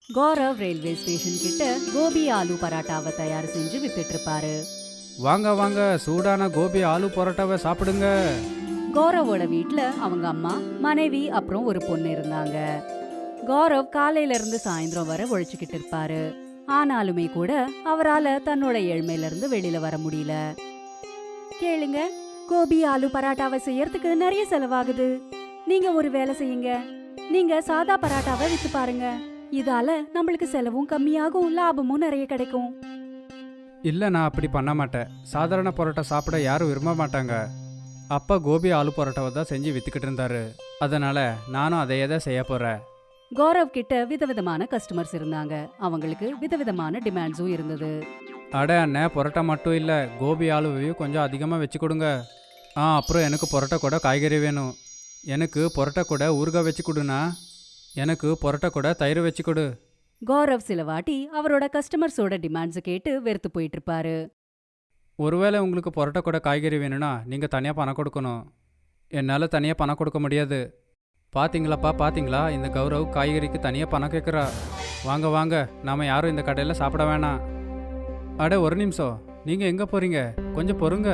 Gaurav railway station கிட்ட கோபி ஆலு பராட்டாவை தயார் செஞ்சு வித்துட்டு இருப்பாரு. வாங்க வாங்க, சூடான கோபி ஆலு பரோட்டாவை சாப்பிடுங்க. கௌரவோட வீட்ல அவங்க அம்மா, மனைவி அப்புறம் ஒரு பொண்ணு இருந்தாங்க. கௌரவ் காலையில இருந்து சாயந்தரம் வரை உழைச்சுக்கிட்டு இருப்பாரு. ஆனாலுமே கூட அவரால தன்னோட ஏழ்மையில இருந்து வெளியில வர முடியல. கேளுங்க, கோபி ஆலு பராட்டாவை செய்யறதுக்கு நிறைய செலவாகுது. நீங்க ஒரு வேலை செய்யுங்க, நீங்க சாதா பராட்டாவை வித்து பாருங்க. இதால நம்மளுக்கு செலவும் கம்மியாகும், லாபமும் நிறைய கிடைக்கும். இல்லை, நான் அப்படி பண்ண மாட்டேன். சாதாரண பரோட்டா சாப்பிட யாரும் விரும்ப மாட்டாங்க. அப்பா கோபி ஆலு பரோட்டாவை தான் செஞ்சு வித்துக்கிட்டு இருந்தாரு. அதனால நானும் அதையே தான் செய்ய போறேன். கௌரவ் கிட்ட விதவிதமான கஸ்டமர்ஸ் இருந்தாங்க. அவங்களுக்கு விதவிதமான டிமாண்ட்ஸும் இருந்தது. அட அண்ணே, பரோட்டா மட்டும் இல்லை, கோபி ஆலுவையும் கொஞ்சம் அதிகமாக வச்சு கொடுங்க. அப்புறம் எனக்கு பரோட்டா கூட காய்கறி வேணும். எனக்கு பரோட்டா கூட ஊறுகாய் வச்சு கொடுண்ணா. எனக்கு பரோட்டா கூட தயிர் வச்சு கொடு. கௌரவ் சில வாட்டி அவரோட கஸ்டமர்ஸோட டிமாண்ட்ஸ் கேட்டு வெறுத்து போயிட்டு இருப்பாரு. ஒருவேளை உங்களுக்கு பரோட்டா கூட காய்கறி வேணும்னா நீங்கள் தனியாக பணம் கொடுக்கணும். என்னால் தனியாக பணம் கொடுக்க முடியாது. பாத்தீங்களாப்பா, பாத்தீங்களா, இந்த கௌரவ் காய்கறிக்கு தனியாக பணம் கேட்குறா. வாங்க வாங்க, நாம் யாரும் இந்த கடையில் சாப்பிட வேணாம். அட ஒரு நிமிஷம், நீங்கள் எங்கே போகிறீங்க? கொஞ்சம் பொறுங்க.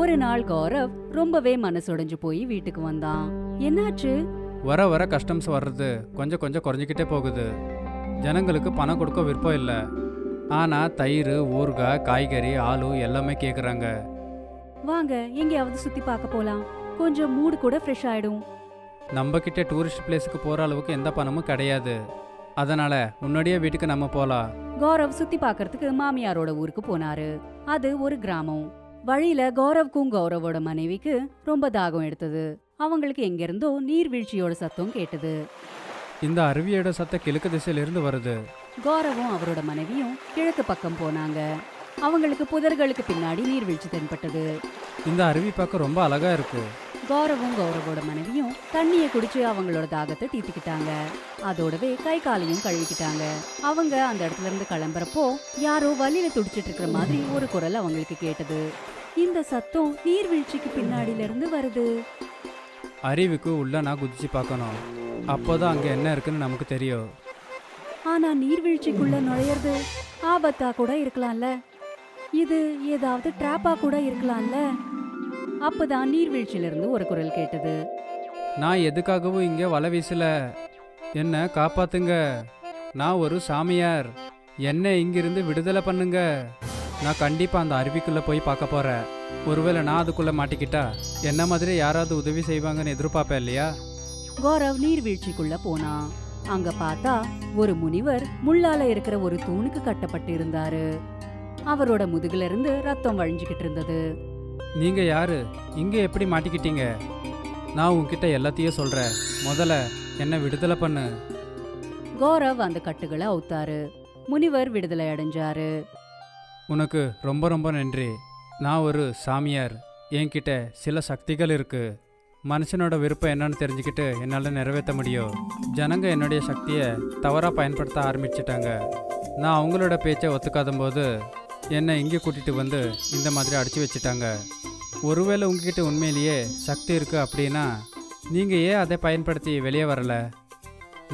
ஒரு நாள் கௌரவ் ரொம்பவே மனசுடைஞ்சு போய் வீட்டுக்கு வந்தான். என்னாச்சு? வர வர கஸ்டம்ஸ் வர்றது கொஞ்சம் கொஞ்சம் குறைஞ்சிக்கிட்டே போகுது. ஜனங்களுக்கு பணம் கொடுக்க விருப்பம் இல்லை. ஆனால் தயிர், ஊறுகாய், காய்கறி, ஆலு எல்லாமே கேட்குறாங்க. வாங்க எங்கேயாவது சுத்தி பார்க்க போலாம், கொஞ்சம் மூடு கூட ஃப்ரெஷ் ஆயிடும். நம்ம கிட்ட டூரிஸ்ட் பிளேஸுக்கு போகிற அளவுக்கு எந்த பணமும் கிடையாது. அதனால முன்னாடியே வீட்டுக்கு நம்ம போகலாம். கௌரவ் சுத்தி பார்க்கறதுக்கு மாமியாரோட ஊருக்கு போனாரு. அது ஒரு கிராமம். வழியில கௌரவ்க்கும் கௌரவோட மனைவிக்கு ரொம்ப தாகம் எடுத்தது. அவங்களுக்கு எங்கிருந்தோ நீர்வீழ்ச்சியோட சத்தம் கேட்டது. இந்த அருவியோட சத்தம் கிழக்கு திசையிலிருந்து வருது. கௌரவும் அவரோட மனைவியும் கிழக்கு பக்கம் போனாங்க. அவங்களுக்கு புதர்களுக்கு பின்னாடி நீர்வீழ்ச்சி தென்பட்டது. இந்த அருவி பார்க்க ரொம்ப அழகா இருக்கு. கௌரவும் கௌரவோட மனைவியும் தண்ணியை குடிச்சு அவங்களோட தாகத்தை தீர்த்துக்கிட்டாங்க. அதோடவே கை காலையும் கழுவிக்கிட்டாங்க. அவங்க அந்த இடத்துல இருந்து கிளம்புறப்போ யாரோ வழியில துடிச்சிட்டு இருக்கிற மாதிரி ஒரு குரல் அவங்களுக்கு கேட்டது. இந்த சத்தம் நீர்வீழ்ச்சிக்கு பின்னாடில இருந்து வருது. அருவிக்கு உள்ள நான் குதிச்சு பார்க்கணும். அப்போதான் அங்கே என்ன இருக்குன்னு நமக்கு தெரியும். ஆனா நீர்வீழ்ச்சிக்குள்ள நுழையிறது ஆபத்தா கூட இருக்கலாம்ல. இது ஏதாவது டிராப்பா கூட இருக்கலாம்ல. அப்பதான் நீர்வீழ்ச்சியில இருந்து ஒரு குரல் கேட்டது. நான் எதுக்காகவும் இங்கே வலை வீசல. என்ன காப்பாத்துங்க. நான் ஒரு சாமியார். என்ன இங்கிருந்து விடுதலை பண்ணுங்க. நான் கண்டிப்பா அந்த அருவிக்குள்ள போய் பார்க்க போறேன். ஒருவேளை நான் அதுக்குள்ள மாட்டிக்கிட்டா என்ன மாதிரி யாராவது உதவி செய்வாங்கன்னு எதிர்பார்ப்பேன் இல்லையா? கௌரவ் நீர்வீழ்ச்சிக்குள்ள போனான். அங்க பார்த்தா ஒரு முனிவர் முள்ளால இருக்கிற ஒரு தூணுக்கு கட்டப்பட்டு இருந்தாரு. அவரோட முதுகுல இருந்து ரத்தம் வழிஞ்சுக்கிட்டு இருந்தது. நீங்க யாரு? இங்க எப்படி மாட்டிக்கிட்டீங்க? நான் உன்கிட்ட எல்லாத்தையும் சொல்றேன். முதல்ல என்ன விடுதலை பண்ணு. கௌரவ் அந்த கட்டுகளை அவுத்தாரு. முனிவர் விடுதலை அடைஞ்சாரு. உனக்கு ரொம்ப ரொம்ப நன்றி. நான் ஒரு சாமியார். என்கிட்ட சில சக்திகள் இருக்கு. மனுஷனோட விருப்பம் என்னன்னு தெரிஞ்சுக்கிட்டு என்னால் நிறைவேற்ற முடியும். ஜனங்க என்னுடைய சக்தியை தவறாக பயன்படுத்த ஆரம்பிச்சிட்டாங்க. நான் அவங்களோட பேச்சை ஒத்துக்காத போது என்னை இங்கே கூட்டிகிட்டு வந்து இந்த மாதிரி அடித்து வச்சுட்டாங்க. ஒருவேளை உங்ககிட்ட உண்மையிலேயே சக்தி இருக்குது அப்படின்னா நீங்கள் ஏன் அதை பயன்படுத்தி வெளியே வரலை?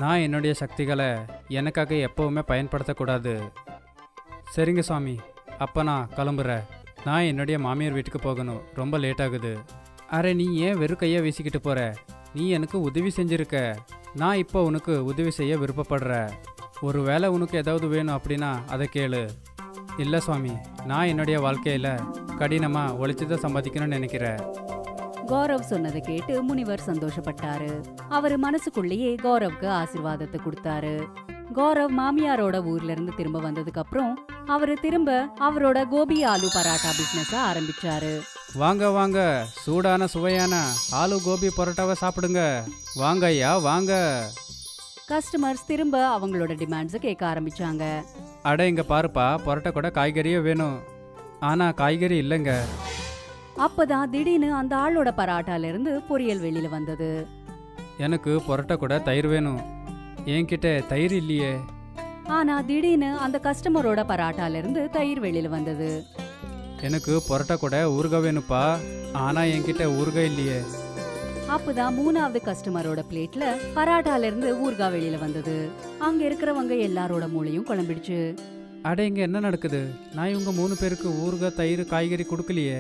நான் என்னுடைய சக்திகளை எனக்காக எப்போவுமே பயன்படுத்தக்கூடாது. சரிங்க சாமி, அப்போ நான் கிளம்புறேன். நான் என்னுடைய மாமியார் வீட்டுக்கு போகணும். ரொம்ப லேட் ஆகுது. அரே, நீ ஏன் வெறும் கையை வீசிக்கிட்டு போகிற? நீ எனக்கு உதவி செஞ்சுருக்க. நான் இப்போ உனக்கு உதவி செய்ய விருப்பப்படுறேன். ஒரு வேளை உனக்கு ஏதாவது வேணும் அப்படின்னா அதை கேளு. இல்லை சுவாமி, நான் என்னுடைய வாழ்க்கையில் கடினமாக உழைச்சி தான் சம்பாதிக்கணும்னு நினைக்கிறேன். கௌரவ் சொன்னதை கேட்டு முனிவர் சந்தோஷப்பட்டாரு. அவரு மனசுக்குள்ளேயே கௌரவ்க்கு ஆசீர்வாதத்தை கொடுத்தாரு. கௌரவ் மாமியாரோட ஊர்ல இருந்து திரும்ப வந்ததுக்கு அப்புறம் அவரு திரும்ப அவரோட கோபி ஆலு பராட்டா பிசினஸ் ஆரம்பிச்சாரு. வாங்க வாங்க, சூடான சுவையான ஆலு கோபி பரோட்டாவை சாப்பிடுங்க. வாங்க ஐயா, வாங்க. கஸ்டமர்ஸ் திரும்ப அவங்களோட டிமாண்ட்ஸை கேட்க ஆரம்பிச்சாங்க. அட இங்க பாருப்பா, பரோட்டா கூட காய்கறியே வேணும். ஆனா காய்கறி இல்லைங்க. அப்பதான் திடீர்னு அந்த ஆளோட பராட்டால இருந்து பொரியல் வெளியில வந்தது. எனக்கு பரோட்டா கூட தயிர் வேணும். என்கிட்ட தயிர் இல்லையே. ஆனா திடீர்னு அந்த கஸ்டமரோட பராட்டால இருந்து தயிர் வெளியில வந்தது. எனக்கு பரோட்டா கூட ஊறுகாய் வேணுப்பா. ஆனா என்கிட்ட ஊறுகாய் இல்லையே. அப்பதான் மூணாவது கஸ்டமரோட பிளேட்ல பராட்டால இருந்து ஊர்கா வெளியில வந்தது. அங்க இருக்கிறவங்க எல்லாரோட மூளையும் குழம்பிடுச்சு. அட இங்கே என்ன நடக்குது? நான் இவங்க 3 பேருக்கு ஊறுகாய் தயிர் காய்கறி கொடுக்கலையே.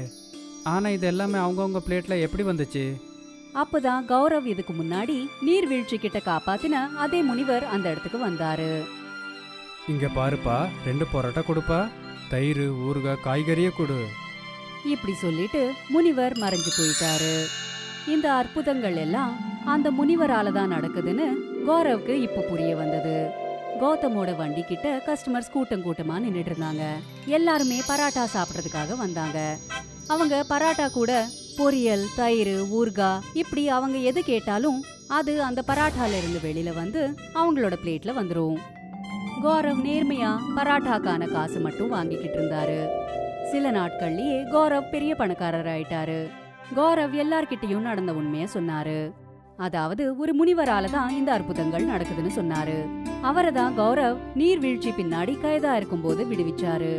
ஆனால் இது எல்லாமே அவங்கவுங்க பிளேட்டில் எப்படி வந்துச்சு? அப்பதான் கௌரவ் இதுக்கு முன்னாடி நீர்வீழ்ச்சி கிட்ட காப்பாத்தின அதே முனிவர் அந்த இடத்துக்கு வந்தாரு. இங்கே பாருப்பா, 2 பரோட்டா கொடுப்பா, தயிர் ஊறுகாய் காய்கறியே கொடு. இப்படி சொல்லிட்டு முனிவர் மறைஞ்சு போயிட்டாரு. இந்த அற்புதங்கள் எல்லாம் அந்த முனிவரால தான் நடக்குதுன்னு கௌரவ்க்கு இப்ப புரிய வந்தது. கௌதமோட வண்டி கிட்ட கஸ்டமர்ஸ் கூட்டம் கூட்டமா நின்னுட்டு இருந்தாங்க. எல்லாருமே பராட்டா சாப்பிட்றதுக்காக வந்தாங்க. அவங்க பராட்டா கூட பொரியல், தயிர், ஊர்கா இப்படி அவங்க எது கேட்டாலும் அது அந்த பராட்டால இருந்து வெளியில வந்து அவங்களோட பிளேட்ல வந்துரும். கௌரவ் நேர்மையா பராட்டாக்கான காசு மட்டும் வாங்கிக்கிட்டு இருந்தாரு. சில நாட்கள்லயே கௌரவ் பெரிய பணக்காரர் ஆயிட்டாரு. கௌரவ் எல்லார்கிட்டயும் நடந்த உண்மைய சொன்னாரு. அதாவது ஒரு முனிவரால தான் இந்த அற்புதங்கள் நடக்குதுன்னு சொன்னாரு. அவரை தான் கௌரவ் நீர்வீழ்ச்சி பின்னாடி கைதா இருக்கும்போது விடுவிச்சாரு.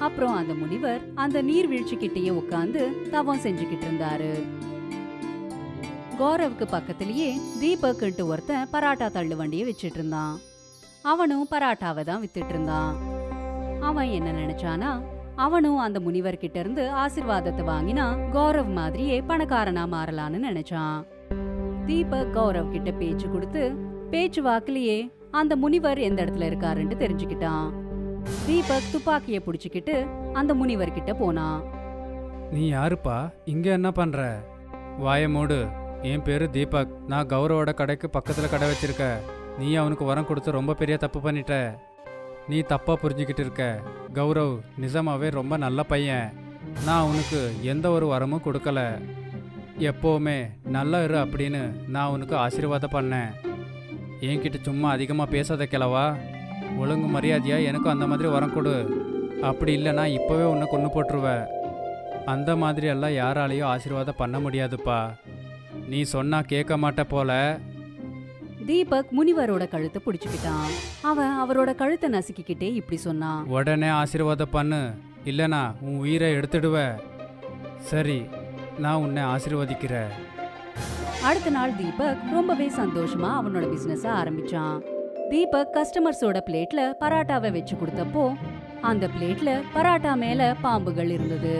அப்புறம் அந்த முனிவர் அந்த நீர்வீழ்ச்சி கிட்டயே உட்கார்ந்து தவம் செஞ்சுக்கிட்டு இருந்தாரு. கௌரவுக்கு பக்கத்திலேயே தீபக்ன்ட்டு ஒருத்தன் பராட்டா தள்ளு வண்டியை வச்சிட்டு இருந்தான். அவனும் பராட்டாவை தான் வித்துட்டு இருந்தான். அவன் என்ன நினைச்சானா, அவனும் அந்த முனிவர் கிட்ட இருந்து ஆசீர்வாதத்தை வாங்கினா கௌரவ் மாதிரியே பணக்காரனா மாறலான்னு நினைச்சான். தீபக் கௌரவ் கிட்ட பேச்சு கொடுத்து பேச்சு வாக்குலயே அந்த முனிவர் எந்த இடத்துல இருக்காருன்னு தெரிஞ்சுக்கிட்டான். தீபக் துப்பாக்கிய புடிச்சுக்கிட்டு அந்த முனிவர் கிட்ட போனான். நீ யாருப்பா? இங்கே என்ன பண்ணுற? வாய மூடு. என் பேரு தீபக். நான் கௌரவோட கடைக்கு பக்கத்தில் கடை வச்சிருக்க. நீ அவனுக்கு வரம் கொடுத்து ரொம்ப பெரிய தப்பு பண்ணிட்ட. நீ தப்பாக புரிஞ்சுக்கிட்டு இருக்க. கௌரவ் நிஜமாவே ரொம்ப நல்ல பையன். நான் அவனுக்கு எந்த ஒரு வரமும் கொடுக்கல. எப்போவுமே நல்லா இரு அப்படின்னு நான் உனக்கு ஆசீர்வாதம் பண்ணேன். என்கிட்ட சும்மா அதிகமாக பேசாத கிழவா. ஒழுங்கு மரியாதையா எனக்கும் அந்த மாதிரி வரம் கொடு. அப்படி இல்லைனா இப்போவே உன்னை கொன்று போட்டுருவேன். அந்த மாதிரி எல்லாம் யாராலையும் ஆசீர்வாதம் பண்ண முடியாதுப்பா. நீ சொன்னா கேட்க மாட்ட போல. தீபக் முனிவரோட கழுத்தை பிடிச்சுக்கிட்டான். அவன் அவரோட கழுத்தை நசுக்கிக்கிட்டே இப்படி சொன்னான். உடனே ஆசீர்வாதம் பண்ணு, இல்லைனா உன் உயிரை எடுத்துடுவ. சரி, நான் உன்னை ஆசீர்வதிக்கிறேன். அடுத்த நாள் தீபக் ரொம்பவே சந்தோஷமா அவனோட பிசினஸ் ஆரம்பிச்சான். தீபக் கஸ்டமர்ஸோட பிளேட்ல பராட்டாவை வச்சு கொடுத்தப்போ அந்த பிளேட்ல பராட்டா மேல பாம்புகள் இருந்தது.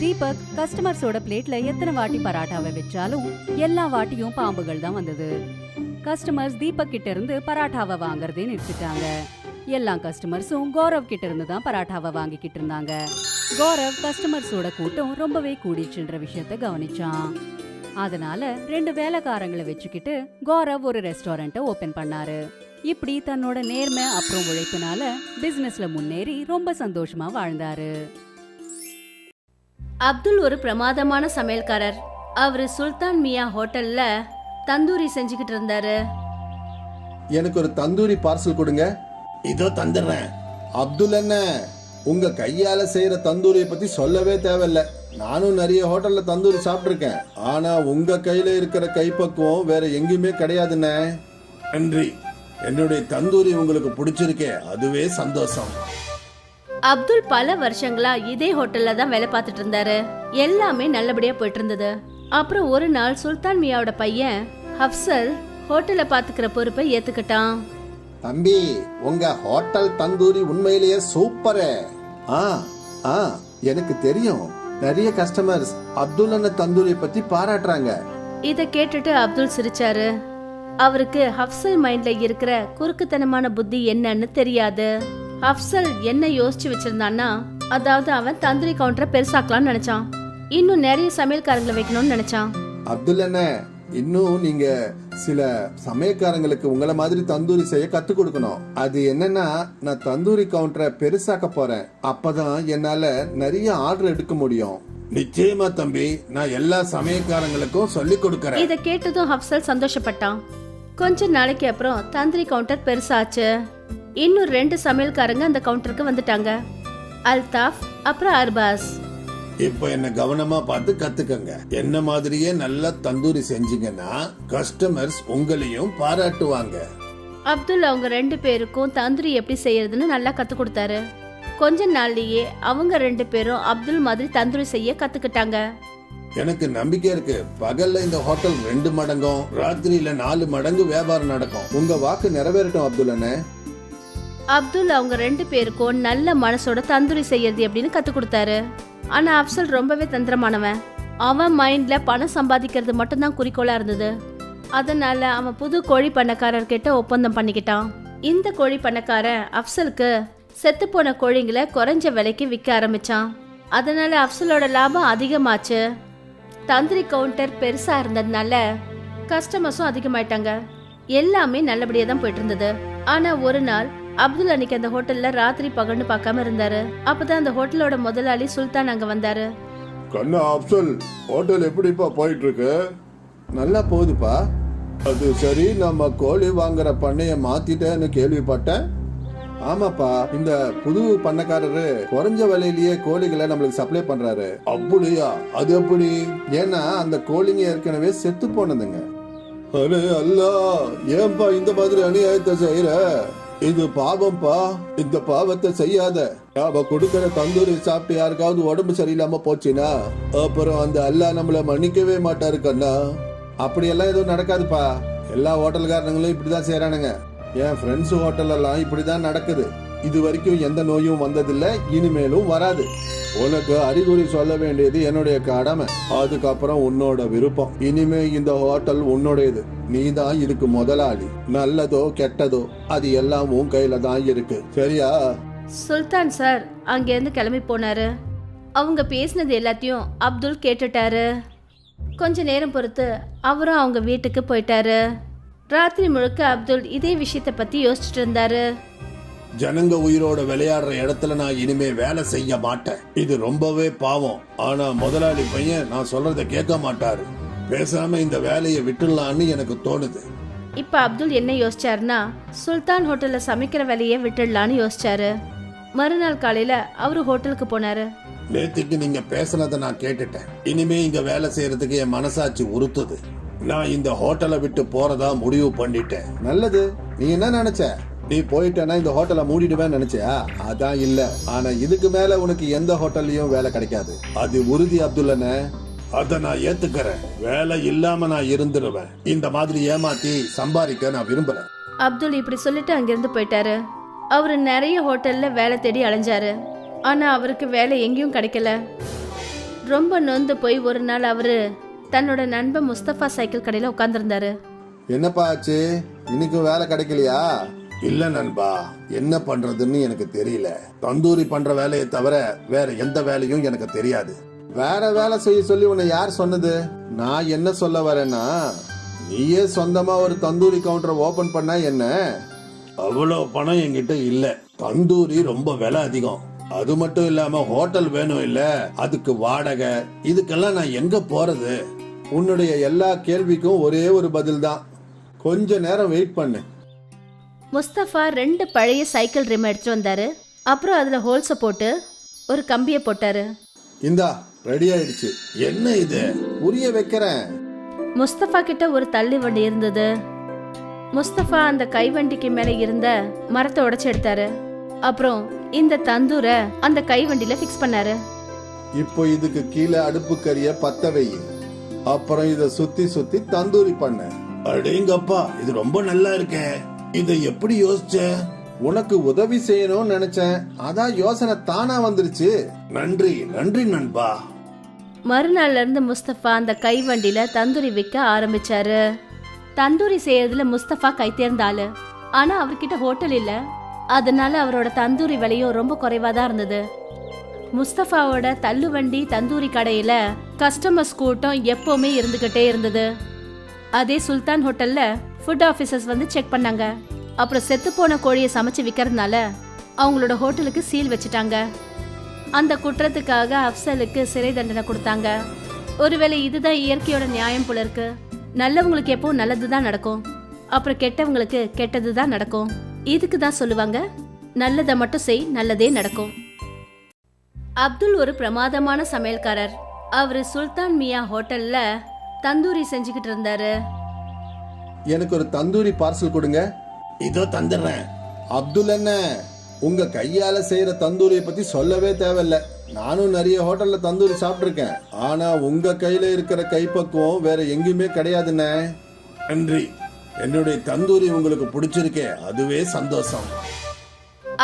தீபக் கஸ்டமர்ஸோட பிளேட்ல எத்தனை வாட்டி பராட்டாவை வச்சாலும் எல்லா வாட்டியும் பாம்புகள் தான் வந்தது. கஸ்டமர்ஸ் தீபக் கிட்ட இருந்து பராட்டாவை வாங்குறதே நிறுத்திட்டாங்க. எல்லா கஸ்டமர்ஸும் கௌரவ் கிட்ட இருந்து தான் பராட்டாவை வாங்கிக்கிட்டு இருந்தாங்க. கௌரவ் கஸ்டமர்ஸோட கூட்டம் ரொம்பவே கூடிச்சுன்ற விஷயத்த கவனிச்சான். அதனால 2 வேலைக்காரங்களை வச்சுக்கிட்டு கௌரவ் ஒரு ரெஸ்டாரண்ட்டை ஓபன் பண்ணாரு. இப்படி தன்னோட நேர்மை அப்புறம் உழைப்பினால பிசினஸ்ல முன்னேறி ரொம்ப சந்தோஷமா வாழ்ந்தாரு. அப்துல் ஒரு பிரமாதமான சமையல்காரர். அவரு சுல்தான் மியா ஹோட்டல்ல தந்தூரி செஞ்சுக்கிட்டு இருந்தாரு. எனக்கு ஒரு தந்தூரி பார்சல் கொடுங்க. இதோ தந்துடுறேன். அப்துல் என்ன, உங்க கையால செய்யற தந்தூரியை பத்தி சொல்லவே தேவையில்ல. நானும் நிறைய ஹோட்டல்ல தந்தூரி சாப்பிட்டிருக்கேன். ஆனா உங்க கையில இருக்கிற கைப்பக்குவம் வேற எங்கேயுமே கிடையாதுண்ணே. நன்றி. என்னுடைய தந்தூரி உங்களுக்கு பிடிச்சிருக்கே, அதுவே சந்தோஷம். அப்துல் பல வருஷங்களா இதே ஹோட்டல்ல தான் வேலை பார்த்துட்டு இருந்தாரு. எல்லாமே நல்லபடியா போயிட்டு இருந்தது. அப்புறம் ஒரு நாள் சுல்தான் மியாவோட பையன் ஹப்சல் ஹோட்டலை பாத்துக்கிற பொறுப்பை ஏத்துக்கிட்டான். தம்பி, உங்க ஹோட்டல் தந்தூரி உண்மையிலேயே சூப்பரே. எனக்கு தெரியும். நிறைய கஸ்டமர்ஸ் அப்துல் அண்ணன் தந்தூரி பத்தி பாராட்டுறாங்க. இத கேட்டுட்டு அப்துல் சிரிச்சாரு. அவருக்கு ஹப்சல் மைண்ட்ல இருக்கிற குறுக்குத்தனமான புத்தி என்னன்னு தெரியாது. ஹப்சல் என்ன யோசிச்சு வச்சிருந்தான்னா, அதாவது அவன் தந்தூரி கவுண்டரை பெருசாக்கலாம்னு நினைச்சான். இன்னும் நிறைய சமையல்காரங்களை வைக்கணும்னு நினைச்சான். அப்துல் அண்ணன், இன்னும் நீங்க சில சமயக்காரங்களுக்கு உங்களை மாதிரி தந்தூரி செய்ய கத்து கொடுக்கணும். அது என்னன்னா, நான் தந்தூரி கவுண்டரை பெருசாக்க போறேன். அப்பதான் என்னால நிறைய ஆர்டர் எடுக்க முடியும். நிச்சயமா தம்பி, நான் எல்லா சமயக்காரங்களுக்கும் சொல்லி கொடுக்கறேன். இத கேட்டதும் ஹப்சல் சந்தோஷப்பட்டான். கொஞ்ச நாளைக்கு அப்புறம் தந்தூரி கவுண்டர் பெருசாச்சு. இன்னும் 2 சமையல்காரங்க அந்த கவுண்டருக்கு வந்துட்டாங்க, அல்தாஃப் அப்புறம் அர்பாஸ். இப்ப என்ன கவனமா பார்த்து கத்துக்கங்க. என்ன மாதிரியே நல்லா தந்தூரி செஞ்சீங்கன்னா கஸ்டமர்ஸ் உங்களையும் பாராட்டுவாங்க. அப்துல் அவங்க 2 பேருக்கும் தந்தூரி எப்படி செய்யறதுன்னு நல்லா கத்து கொடுத்தாரு. கொஞ்ச நாள்லயே அவங்க 2 பேரும் அப்துல் மாதிரி தந்தூரி செய்ய கத்துக்கிட்டாங்க. எனக்கு நம்பிக்கை இருக்கு. பகல்ல இந்த ஹோட்டல் 2 மடங்கும் ராத்திரியில 4 மடங்கு வியாபாரம் நடக்கும். உங்க வாக்கு நிறைவேறட்டும் அப்துல் அண்ணே. அப்துல் அவங்க 2 பேருக்கும் நல்ல மனசோட தந்தூரி செய்யறது எப்படின்னு கத்து கொடுத்தாரு. ஆனா அப்சல் ரொம்பவே தந்திரமானவன். அவன் மைண்ட்ல பணம் சம்பாதிக்கிறது மட்டும்தான் குறிக்கோளா இருந்தது. அதனால அவன் புது கோழி பண்ணக்காரர்கிட்ட ஒப்பந்தம் பண்ணிக்கிட்டான். இந்த கோழி பண்ணக்காரன் அப்சலுக்கு செத்து போன கோழிங்களை குறைஞ்ச விலைக்கு விற்க ஆரம்பிச்சான். அதனால அப்சலோட லாபம் அதிகமாச்சு. தந்திரி கவுண்டர் பெருசா இருந்ததுனால கஸ்டமர்ஸும் அதிகமாயிட்டாங்க. எல்லாமே நல்லபடியா தான் போயிட்டு இருந்தது. ஆனா ஒரு நாள் அப்துல் அன்னைக்கு அந்த ஹோட்டல்ல ராத்திரி பகல்னு பார்க்காம இருந்தாரு. அப்பதான் அந்த ஹோட்டலோட முதலாளி சுல்தான் அங்க வந்தாரு. கண்ணா அப்சல், ஹோட்டல் எப்படிப்பா போயிட்டு இருக்கு? நல்லா போகுதுப்பா. அது சரி, நம்ம கோழி வாங்குற பண்ணைய மாத்திட்டேன்னு கேள்விப்பட்டேன். ஆமாப்பா, இந்த புது பண்ணக்காரரு குறைஞ்ச விலையிலேயே கோழிகளை நம்மளுக்கு சப்ளை பண்றாரு. அப்படியா? அது எப்படி? ஏன்னா அந்த கோழிங்க ஏற்கனவே செத்து போனதுங்க. அரே அல்லா, ஏன்பா இந்த மாதிரி அநியாயத்தை செய்யற? இது பாவம்பா. இந்த பாவத்தை செய்யாத. அவ கொடுக்கற தந்தூரி சாப்பிட்டு யாருக்காவது உடம்பு சரியில்லாம போச்சுன்னா அப்புறம் அந்த அல்லா நம்மள மன்னிக்கவே மாட்டாரு கண்ணா. அப்படியெல்லாம் எதுவும் நடக்காதுப்பா. எல்லா ஹோட்டல்காரங்களும் இப்படிதான் செய்யறானுங்க. என் ஃப்ரெண்ட்ஸ் ஹோட்டல் எல்லாம் இப்படிதான் நடக்குது. இது வரைக்கும் எந்த நோயும் வந்ததில்லை, இனிமேலும் வராது. உனக்கு அறிகுறி சொல்ல வேண்டியது என்னுடைய கடமை. அதுக்கப்புறம் உன்னோட விருப்பம். இனிமே இந்த ஹோட்டல் உன்னுடையது. நீ தான் இதுக்கு முதலாளி. நல்லதோ கெட்டதோ அது எல்லாம் உன் கையில தான் இருக்கு. சரியா? சுல்தான் சார் அங்கேருந்து கிளம்பி போனாரு. அவங்க பேசினது எல்லாத்தையும் அப்துல் கேட்டுட்டாரு. கொஞ்ச நேரம் பொறுத்து அவரும் அவங்க வீட்டுக்கு போயிட்டாரு. ராத்திரி முழுக்க அப்துல் இதே விஷயத்தை பத்தி யோசிச்சுட்டு இருந்தாரு. ஜனங்க உயிரோட விளையாடுற இடத்துல நான் இனிமே வேலை செய்ய மாட்டேன். இது ரொம்பவே பாவம். ஆனா முதலாளி பையன் நான் சொல்றத கேட்க மாட்டாரு. பேசாம இந்த வேலையை விட்டுடலான்னு எனக்கு தோணுது. இப்ப அப்துல் என்ன யோசிச்சாருன்னா, சுல்தான் ஹோட்டல்ல சமைக்கிற வேலையை விட்டுடலான்னு யோசிச்சாரு. மறுநாள் காலையில அவரு ஹோட்டலுக்கு போனாரு. நேத்துக்கு நீங்க பேசுனதை நான் கேட்டுட்டேன். இனிமே இங்க வேலை செய்யறதுக்கு என் மனசாட்சி உறுத்துது. நான் இந்த ஹோட்டலை விட்டு போறதா முடிவு பண்ணிட்டேன். நல்லது. நீ என்ன நினைச்ச? நீ போயிட்டேன்னா இந்த ஹோட்டலை மூடிடுவேன் நினைச்சியா? அதான் இல்ல. ஆனா இதுக்கு மேல உனக்கு எந்த ஹோட்டல்லையும் வேலை கிடைக்காது. அது உறுதி அப்துல்லண்ணே. அத நான் ஏத்துக்கிறேன். வேலை இல்லாம நான் இருந்துருவேன். இந்த மாதிரி ஏமாத்தி சம்பாதிக்க நான் விரும்பல. அப்துல் இப்படி சொல்லிட்டு அங்கிருந்து போயிட்டாரு. அவரு நிறைய ஹோட்டல்ல வேலை தேடி அலைஞ்சாரு. ஆனா அவருக்கு வேலை எங்கேயும் கிடைக்கல. ரொம்ப நொந்து போய் ஒரு நாள் அவரு தன்னோட நண்பன் முஸ்தபா சைக்கிள் கடையில உட்கார்ந்துருந்தாரு. என்னப்பா ஆச்சு? இன்னைக்கு வேலை கிடைக்கலையா? இல்ல நண்பா, என்ன பண்றதுன்னு எனக்கு தெரியல. தந்தூரி பண்ற வேலையை தவிர வேற எந்த வேலையும் எனக்கு தெரியாது. வேற வேலை செய்ய சொல்லி உன்னை யார் சொன்னது? நான் என்ன சொல்ல வரேன்னா, நீயே சொந்தமா ஒரு தந்தூரி கவுண்டர் ஓபன் பண்ணா என்ன? அவ்வளவு பணம் என்கிட்ட இல்ல. தந்தூரி ரொம்ப விலை அதிகம். அது மட்டும் இல்லாம ஹோட்டல் வேணும் இல்ல, அதுக்கு வாடகை, இதுக்கெல்லாம் நான் எங்க போறது? உன்னுடைய எல்லா கேள்விக்கும் ஒரே ஒரு பதில் தான். கொஞ்ச நேரம் வெயிட் பண்ணு. முஸ்தபா 2 பழைய சைக்கிள் ரிம் எடுத்துட்டு வந்தாரு. அப்புறம் அதுல ஹோல்ஸ போட்டு ஒரு கம்பியை போட்டாரு. இந்தா ரெடி ஆயிடுச்சு. என்ன இது? புரிய வைக்கிறேன். முஸ்தபா கிட்ட ஒரு தள்ளி வண்டி இருந்தது. முஸ்தபா அந்த கைவண்டிக்கு மேல இருந்த மரத்தை உடைச்சு எடுத்தாரு. அப்புறம் இந்த தந்தூரை அந்த கைவண்டியில ஃபிக்ஸ் பண்ணாரு. இப்போ இதுக்கு கீழே அடுப்பு கறிய பத்த வை. அப்புறம் இத சுத்தி சுத்தி தந்தூரி பண்ண. அடேங்கப்பா, இது ரொம்ப நல்லா இருக்கே. இத எப்படி யோசிச்ச? உனக்கு உதவி செய்யணும்னு நினைச்சேன். அதான் யோசனை தானா வந்துருச்சு. நன்றி நன்றி நண்பா. மறுநாள்ல இருந்து முஸ்தபா அந்த கைவண்டியில தந்தூரி விற்க ஆரம்பிச்சாரு. தந்தூரி செய்யறதுல முஸ்தபா கை தேர்ந்த ஆளு. ஆனா அவர்கிட்ட ஹோட்டல் இல்ல. அதனால அவரோட தந்தூரி விலையும் ரொம்ப குறைவா தான் இருந்தது. முஸ்தபாவோட தள்ளுவண்டி தந்தூரி கடையில கஸ்டமர்ஸ் கூட்டம் எப்பவுமே இருந்துகிட்டே இருந்தது. அதே சுல்தான் ஹோட்டல்ல ஃபுட் ஆஃபீஸர்ஸ் வந்து செக் பண்ணாங்க. அப்புறம் செத்து போன கோழியை சமைச்சு விற்கிறதுனால அவங்களோட ஹோட்டலுக்கு சீல் வச்சுட்டாங்க. அந்த குற்றத்துக்காக அப்சலுக்கு சிறை தண்டனை கொடுத்தாங்க. ஒருவேளை இதுதான் இயற்கையோட நியாயம் போல இருக்கு. நல்லவங்களுக்கு எப்பவும் நல்லதுதான் நடக்கும், அப்புறம் கெட்டவங்களுக்கு கெட்டதுதான் நடக்கும். இதுக்கு தான் சொல்லுவாங்க, நல்லதை மட்டும் செய், நல்லதே நடக்கும். அப்துல் ஒரு பிரமாதமான சமையல்காரர். அவரு சுல்தான் மியா ஹோட்டல்ல தந்தூரி செஞ்சுக்கிட்டு இருந்தாரு. எனக்கு ஒரு தந்தூரி பார்சல் கொடுங்க. இதோ தந்துடுறேன். அப்துல் என்ன, உங்க கையால செய்யற தந்தூரியை பத்தி சொல்லவே தேவையில்ல. நானும் நிறைய ஹோட்டல்ல தந்தூரி சாப்பிட்டிருக்கேன். ஆனா உங்க கையில இருக்கிற கைப்பக்குவம் வேற எங்கேயுமே கிடையாதுண்ணே. நன்றி. என்னுடைய தந்தூரி உங்களுக்கு பிடிச்சிருக்கே, அதுவே சந்தோஷம்.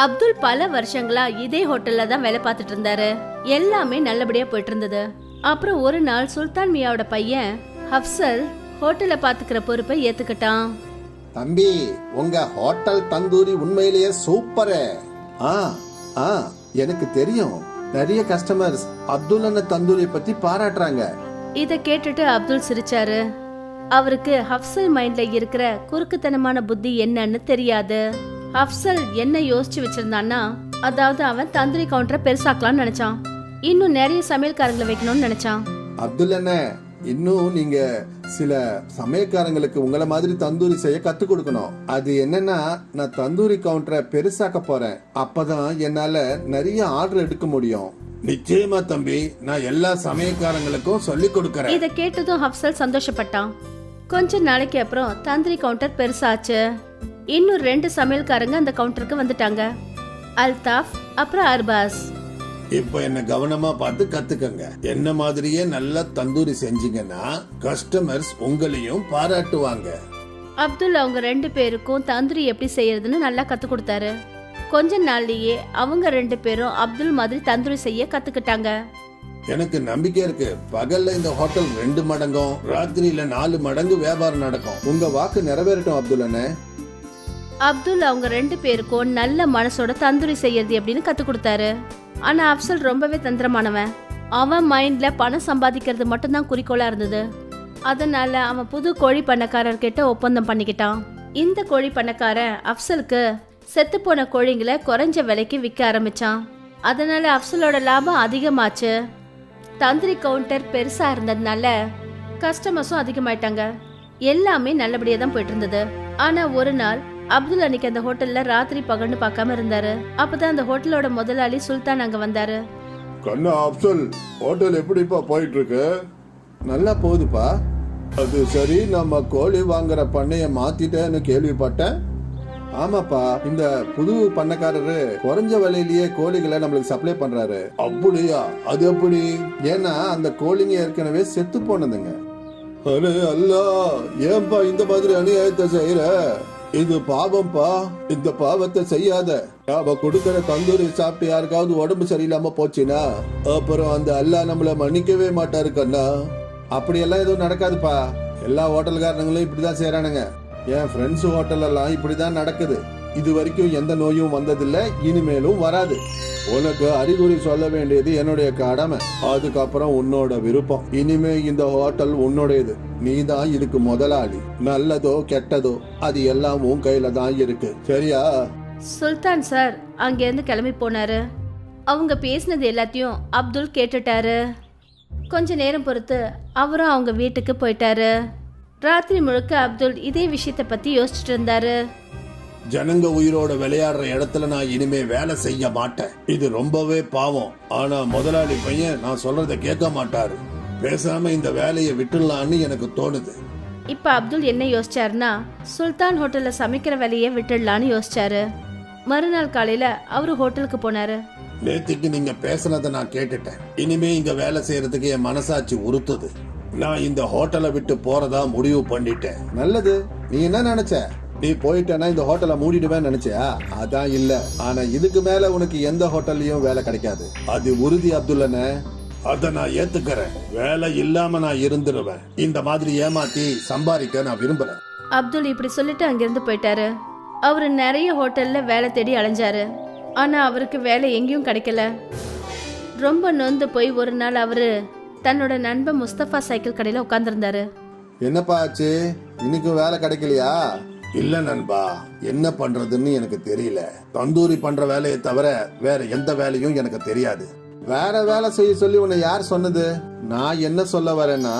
அப்துல் பல வருஷங்களா இதே ஹோட்டல்ல தான் வேலை பார்த்துட்டு இருந்தாரு. எல்லாமே நல்லபடியா போயிட்டு இருந்தது. அப்புறம் ஒரு நாள் சுல்தான் மியாவோட பையன் ஹப்சல் ஹோட்டலை பாத்துக்கிற பொறுப்பை ஏத்துக்கிட்டான். தம்பி, உங்க ஹோட்டல் தந்தூரி உண்மையிலேயே சூப்பரு. ஆ ஆ எனக்கு தெரியும். நிறைய கஸ்டமர்ஸ் அப்துல் அண்ணன் தந்தூரி பத்தி பாராட்டுறாங்க. இத கேட்டுட்டு அப்துல் சிரிச்சாரு. அவருக்கு ஹப்சல் மைண்ட்ல இருக்கிற குறுக்குத்தனமான புத்தி என்னன்னு தெரியாது. ஹப்சல் என்ன யோசிச்சு வச்சிருந்தான்னா, அதாவது அவன் தந்தூரி கவுண்டரை பெருசாக்கலாம்னு நினைச்சான். இன்னும் நிறைய சமையல்காரங்களை வைக்கணும்னு நினைச்சான். அப்துல் அண்ணன், இன்னும் நீங்க சில சமயக்காரங்களுக்கு உங்களை மாதிரி தந்தூரி செய்ய கத்து கொடுக்கணும். அது என்னன்னா, நான் தந்தூரி கவுண்டரை பெருசாக்க போறேன். அப்பதான் என்னால நிறைய ஆர்டர் எடுக்க முடியும். நிச்சயமா தம்பி, நான் எல்லா சமயக்காரங்களுக்கும் சொல்லி கொடுக்கறேன். இத கேட்டதும் ஹப்சல் சந்தோஷப்பட்டான். கொஞ்ச நாளைக்கு அப்புறம் தந்தூரி கவுண்டர் பெருசாச்சு. இன்னும் 2 சமையல்காரங்க அந்த கவுண்டருக்கு வந்துட்டாங்க, அல்தாஃப் அப்புறம் அர்பாஸ். இப்ப என்ன கவனமா பார்த்து கத்துக்கங்க. என்ன மாதிரியே நல்லா தந்தூரி செஞ்சீங்கன்னா கஸ்டமர்ஸ் உங்களையும் பாராட்டுவாங்க. அப்துல் அவங்க 2 பேருக்கும் தந்தூரி எப்படி செய்யறதுன்னு நல்லா கத்து கொடுத்தாரு. கொஞ்ச நாள்லயே அவங்க 2 பேரும் அப்துல் மாதிரி தந்தூரி செய்ய கத்துக்கிட்டாங்க. எனக்கு நம்பிக்கை இருக்கு, பகல்ல இந்த ஹோட்டல் 2 மடங்கும் ராத்திரியில 4 மடங்கு வியாபாரம் நடக்கும். உங்க வாக்கு நிறைவேறட்டும் அப்துல் அண்ணே. அப்துல் அவங்க 2 பேருக்கும் நல்ல மனசோட தந்தூரி செய்யறது எப்படின்னு கத்து கொடுத்தாரு. ஆனா அப்சல் ரொம்பவே தந்திரமானவன். அவன் மைண்ட்ல பணம் சம்பாதிக்கிறது மட்டும்தான் குறிக்கோளா இருந்தது. அதனால அவன் புது கோழி பண்ணக்காரர்கிட்ட ஒப்பந்தம் பண்ணிக்கிட்டான். இந்த கோழி பண்ணக்காரன் அப்சலுக்கு செத்து போன கோழிங்களை குறைஞ்ச விலைக்கு விற்க ஆரம்பிச்சான். அதனால அப்சலோட லாபம் அதிகமாச்சு. தந்தூரி கவுண்டர் பெருசா இருந்ததுனால கஸ்டமர்ஸும் அதிகமாயிட்டாங்க. எல்லாமே நல்லபடியா தான் போயிட்டு இருந்தது. ஆனா ஒரு நாள் அப்துல் அன்னைக்கு அந்த ஹோட்டல்ல ராத்திரி பகல்னு பார்க்காம இருந்தாரு. அப்பதான் அந்த ஹோட்டலோட முதலாளி சுல்தான் அங்க வந்தாரு. கண்ணா அப்சல், ஹோட்டல் எப்படிப்பா போயிட்டு இருக்கு? நல்லா போகுதுப்பா. அது சரி, நம்ம கோழி வாங்குற பண்ணைய மாத்திட்டேன்னு கேள்விப்பட்டேன். ஆமாப்பா, இந்த புது பண்ணக்காரரு குறைஞ்ச விலையிலேயே கோழிகளை நம்மளுக்கு சப்ளை பண்றாரு. அப்படியா? அது எப்படி? ஏன்னா அந்த கோழிங்க ஏற்கனவே செத்து போனதுங்க. அரே அல்லா, ஏன்பா இந்த மாதிரி அநியாயத்தை செய்யற? இது பாவம்பா. இந்த பாவத்தை செய்யாத. அவ கொடுக்கற தந்தூரி சாப்பிட்டு யாருக்காவது உடம்பு சரியில்லாம போச்சுன்னா அப்புறம் அந்த அல்லாஹ் நம்மள மன்னிக்கவே மாட்டாரு கண்ணா. அப்படியெல்லாம் எதுவும் நடக்காதுப்பா. எல்லா ஹோட்டல்காரங்களும் இப்படிதான் செய்யறானுங்க. என் ஃப்ரெண்ட்ஸ் ஹோட்டல் எல்லாம் இப்படிதான் நடக்குது. இது வரைக்கும் எந்த நோயும் வந்ததில்ல, இனிமேலும் வராது. உனக்கு அறிகுறி சொல்ல வேண்டியது என்னுடைய கடமை. அதுக்கப்புறம் உன்னோட விருப்பம். இனிமே இந்த ஹோட்டல் உன்னுடையது. நீ தான் இதுக்கு முதலாளி. நல்லதோ கெட்டதோ அது எல்லாம் உன் கையில தான் இருக்கு, சரியா? சுல்தான் சார் அங்கேருந்து கிளம்பி போனாரு. அவங்க பேசினது எல்லாத்தையும் அப்துல் கேட்டுட்டாரு. கொஞ்ச நேரம் பொறுத்து அவரும் அவங்க வீட்டுக்கு போயிட்டாரு. ராத்திரி முழுக்க அப்துல் இதே விஷயத்தை பத்தி யோசிச்சுட்டு இருந்தாரு. ஜனங்க உயிரோட விளையாடுற இடத்துல நான் இனிமே வேலை செய்ய மாட்டேன். இது ரொம்பவே பாவம். ஆனா முதலாளி பையன் நான் சொல்றத கேட்க மாட்டாரு. பேசாம இந்த வேலையை விட்டுடலான்னு எனக்கு தோணுது. இப்ப அப்துல் என்ன யோசிச்சாருன்னா, சுல்தான் ஹோட்டல்ல சமைக்கிற வேலையை விட்டுடலான்னு யோசிச்சாரு. மறுநாள் காலையில அவரு ஹோட்டலுக்கு போனாரு. நேத்திக்கு நீங்க பேசுனதை நான் கேட்டுட்டேன். இனிமே இங்க வேலை செய்யறதுக்கு என் மனசாட்சி உறுத்துது. நான் இந்த ஹோட்டலை விட்டு போறதா முடிவு பண்ணிட்டேன். நல்லது. நீ என்ன நினைச்ச? நீ போயிட்டேன்னா இந்த ஹோட்டலை மூடிடுவேன்னு நினைச்சியா? அதான் இல்ல. ஆனா இதுக்கு மேல உனக்கு எந்த ஹோட்டல்லையும் வேலை கிடைக்காது. அது உறுதி அப்துல்லண்ணே. அத நான் ஏத்துக்கிறேன். வேலை இல்லாம நான் இருந்துருவேன். இந்த மாதிரி ஏமாத்தி சம்பாதிக்க நான் விரும்புறேன். அப்துல் இப்படி சொல்லிட்டு அங்கிருந்து போயிட்டாரு. அவரு நிறைய ஹோட்டல்ல வேலை தேடி அலைஞ்சாரு. ஆனா அவருக்கு வேலை எங்கேயும் கிடைக்கல. ரொம்ப நொந்து போய் ஒரு நாள் அவரு தன்னோட நண்பன் முஸ்தபா சைக்கிள் கடையில உட்கார்ந்திருந்தாரு. என்னப்பா ஆச்சு? இன்னைக்கு வேலை கிடைக்கலையா? இல்ல நண்பா, என்ன பண்றதுன்னு எனக்கு தெரியல. தந்தூரி பண்ற வேலையை தவிர வேற எந்த வேலையும் எனக்கு தெரியாது. வேற வேலை செய்ய சொல்லி உன்னை யார் சொன்னது? நான் என்ன சொல்ல வரேன்னா,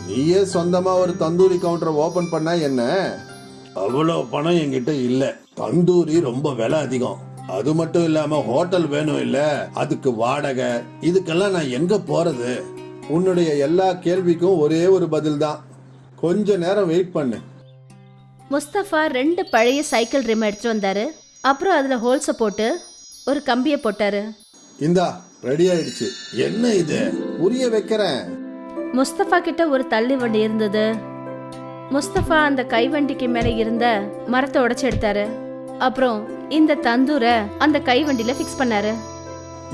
நீயே சொந்தமா ஒரு தந்தூரி கவுண்டர் ஓபன் பண்ணா என்ன? அவ்வளவு பணம் என்கிட்ட இல்ல. தந்தூரி ரொம்ப விலை அதிகம். அது மட்டும் இல்லாம ஹோட்டல் வேணும் இல்ல, அதுக்கு வாடகை, இதுக்கெல்லாம் நான் எங்க போறது? உன்னுடைய எல்லா கேள்விக்கும் ஒரே ஒரு பதில் தான். கொஞ்ச நேரம் வெயிட் பண்ணு. முஸ்தபா 2 பழைய சைக்கிள் ரிம் எடுத்துட்டு வந்தாரு. அப்புறம் அதுல ஹோல்ஸ போட்டு ஒரு கம்பியை போட்டாரு. இந்தா ரெடி ஆயிடுச்சு. என்ன இது? புரிய வைக்கிறேன். முஸ்தபா கிட்ட ஒரு தள்ளு வண்டி இருந்தது. முஸ்தபா அந்த கைவண்டிக்கு மேல இருந்த மரத்தை உடைச்சு எடுத்தாரு. அப்புறம் இந்த தந்தூரை அந்த கைவண்டியில ஃபிக்ஸ் பண்ணாரு.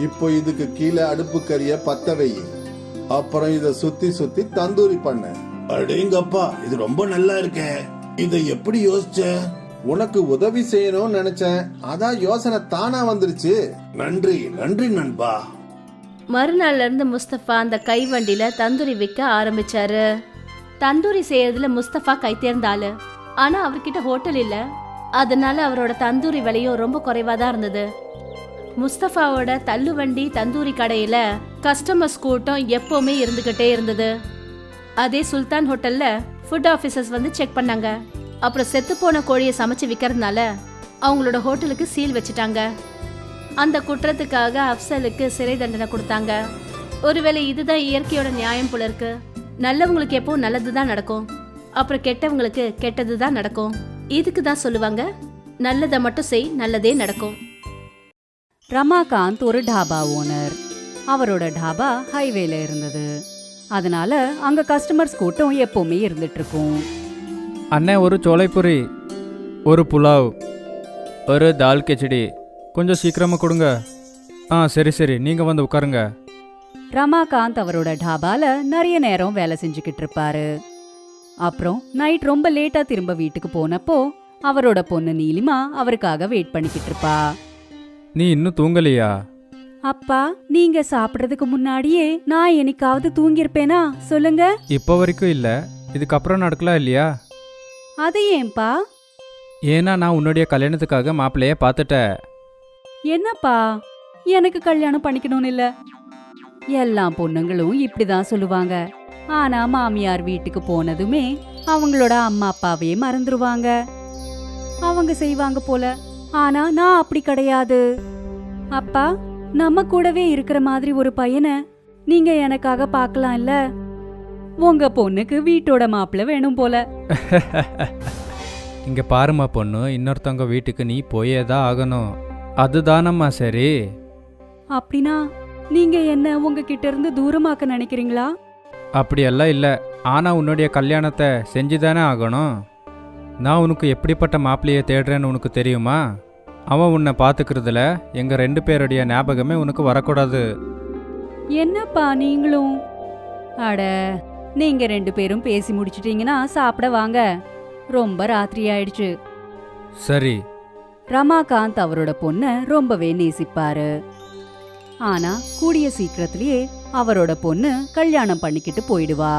இப்போ இதுக்கு கீழே அடுப்பு கறிய பத்த வை. அப்புறம் இத சுத்தி சுத்தி தந்தூரி பண்ண. அடேங்கப்பா, இது ரொம்ப நல்லா இருக்கே. இதை எப்படி யோசிச்ச? உனக்கு உதவி செய்யணும்னு நினைச்சேன். அதான் யோசனை தானா வந்துருச்சு. நன்றி நன்றி நண்பா. மறுநாள்ல இருந்து முஸ்தபா அந்த கைவண்டியில தந்தூரி விற்க ஆரம்பிச்சாரு. தந்தூரி செய்யறதுல முஸ்தபா கை தேர்ந்த ஆளு. ஆனா அவர்கிட்ட ஹோட்டல் இல்ல. அதனால அவரோட தந்தூரி விலையும் ரொம்ப குறைவா தான் இருந்தது. முஸ்தபாவோட தள்ளுவண்டி தந்தூரி கடையில கஸ்டமர்ஸ் கூட்டம் எப்பவுமே இருந்துகிட்டே இருந்தது. அதே சுல்தான் ஹோட்டல்ல ஃபுட் ஆபீசர்ஸ் வந்து செக் பண்ணாங்க. அப்புறம் செத்து போன கோழியை சமைச்சு விற்கிறதுனால அவங்களோட ஹோட்டலுக்கு சீல் வச்சுட்டாங்க. அந்த குற்றத்துக்காக அப்சலுக்கு சிறை தண்டனை கொடுத்தாங்க. ஒருவேளை இதுதான் இயற்கையோட நியாயம் போல இருக்கு. நல்லவங்களுக்கு எப்போ நல்லதுதான் நடக்கும், அப்புறம் கெட்டவங்களுக்கு கெட்டதுதான் நடக்கும். இதுக்கு தான் சொல்லுவாங்க, நல்லதை மட்டும் செய், நல்லதே நடக்கும். ரமாகாந்த் ஒரு டாபா ஓனர். அவரோட டாபா ஹைவேல இருந்தது. அதனால அங்க கஸ்டமர்ஸ் கூட்டம் எப்பவுமே இருந்துட்டு இருக்கும். அண்ணே, ஒரு சோலைப்புரி, ஒரு புலாவ், ஒரு தால் கிச்சடி, கொஞ்சம் சீக்கிரமாக கொடுங்க. சரி சரி, நீங்கள் வந்து உட்காருங்க. ரமாகாந்த் அவரோட டாபால நிறைய நேரம் வேலை செஞ்சுக்கிட்டு இருப்பாரு. அப்புறம் நைட் ரொம்ப லேட்டா திரும்ப வீட்டுக்கு போனப்போ அவரோட பொண்ணு நீலிமா அவருக்காக வெயிட் பண்ணிக்கிட்டு இருப்பா. நீ இன்னும் தூங்கலையா? அப்பா, நீங்க சாப்பிடுறதுக்கு முன்னாடியே நான் என்னைக்காவது தூங்கியிருப்பேனா சொல்லுங்க. இப்போ வரைக்கும் இல்லை, இதுக்கப்புறம் நடக்கலாம் இல்லையா? அது ஏன்பா? ஏன்னா நான் உன்னுடைய கல்யாணத்துக்காக மாப்பிள்ளைய பார்த்துட்டேன். என்னப்பா, எனக்கு கல்யாணம் பண்ணிக்கணும்னு இல்ல. எல்லா பொண்ணுங்களும் இப்படிதான் சொல்லுவாங்க. ஆனா மாமியார் வீட்டுக்கு போனதுமே அவங்களோட அம்மா அப்பாவே மறந்துருவாங்க. அவங்க செய்வாங்க போல. ஆனா நான் அப்படி கிடையாது. அப்பா, நம்ம கூடவே இருக்கிற மாதிரி ஒரு பையனை நீங்க எனக்காக பார்க்கலாம் இல்ல? உங்க பொண்ணுக்கு வீட்டோட மாப்பிள்ளை வேணும் போல. இங்க பாருமா பொண்ணு, இன்னொருத்தவங்க வீட்டுக்கு நீ போயே தான் ஆகணும். அதுதானம்மா சரி. அப்படின்னா நீங்க என்ன உங்ககிட்ட இருந்து தூரமாக்க நினைக்கிறீங்களா? அப்படியெல்லாம் இல்லை, ஆனால் உன்னுடைய கல்யாணத்தை செஞ்சுதானே ஆகணும். நான் உனக்கு எப்படிப்பட்ட மாப்பிள்ளையை தேடுறேன்னு உனக்கு தெரியுமா? அவன் உன்னை பார்த்துக்கிறதுல எங்கள் 2 பேருடைய ஞாபகமே உனக்கு வரக்கூடாது. என்னப்பா நீங்களும்? அட, நீங்க 2 பேரும் பேசி முடிச்சிட்டீங்கன்னா சாப்பிட வாங்க. ரொம்ப ராத்திரி ஆயிடுச்சு. சரி. ரமாகாந்த் அவரோட பொண்ண ரொம்பவே நேசிப்பாரு. ஆனா கூடிய சீக்கிரத்திலேயே அவரோட பொண்ணு கல்யாணம் பண்ணிக்கிட்டு போயிடுவா.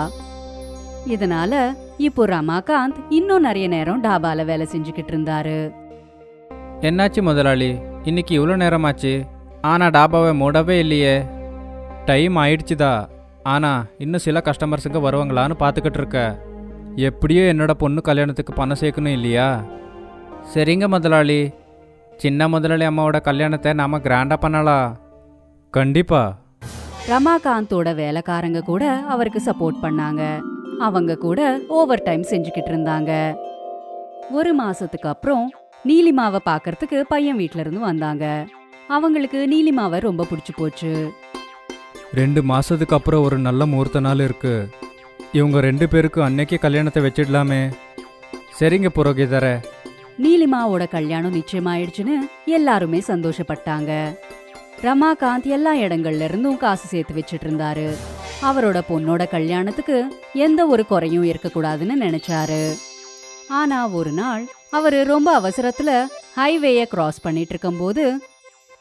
இதனால இப்போ ரமாகாந்த் இன்னும் நிறைய நேரம் டாபால வேலை செஞ்சுக்கிட்டு இருந்தாரு. என்னாச்சு முதலாளி, இன்னைக்கு இவ்வளோ நேரமாச்சு, ஆனால் டாபாவை மூடவே இல்லையே. டைம் ஆயிடுச்சுதா, ஆனால் இன்னும் சில கஸ்டமர்ஸுங்க வருவாங்களான்னு பார்த்துக்கிட்டு இருக்க. எப்படியோ என்னோட பொண்ணு கல்யாணத்துக்கு பணம் சேர்க்கணும் இல்லையா? சரிங்க முதலாளி, சின்ன முதலாளி அம்மாவோட கல்யாணத்தை நாம் கிராண்டாக பண்ணலாம். கண்டிப்பா. ரமாகாந்தோட வேலைக்காரங்க கூட அவருக்கு சப்போர்ட் பண்ணாங்க. அவங்க கூட ஓவர் டைம் செஞ்சுக்கிட்டு இருந்தாங்க. 1 மாசத்துக்கு அப்புறம் நீலிமாவை பார்க்கறதுக்கு பையன் வீட்ல இருந்து வந்தாங்க. அவங்களுக்கு நீலிமாவை ரொம்ப பிடிச்சு போச்சு. 2 மாசத்துக்கு அப்புறம் ஒரு நல்ல முகூர்த்த நாள் இருக்கு. இவங்க 2 பேருக்கு அன்னைக்கு கல்யாணத்தை வச்சிடலாமே. சரிங்க புரோகிதரே. நீலிமாவோட கல்யாணம் நிச்சயமாயிடுச்சுன்னு எல்லாருமே சந்தோஷப்பட்டாங்க. ரமாகாந்த் எல்லா இடங்கள்ல இருந்தும் காசு சேர்த்து வச்சிட்டு இருந்தாரு. அவரோட பொண்ணோட கல்யாணத்துக்கு எந்த ஒரு குறையும் இருக்கக்கூடாதுன்னு நினைச்சாரு. ஆனா ஒரு நாள் அவரு ரொம்ப அவசரத்துல ஹைவேய கிராஸ் பண்ணிட்டு இருக்கும்போது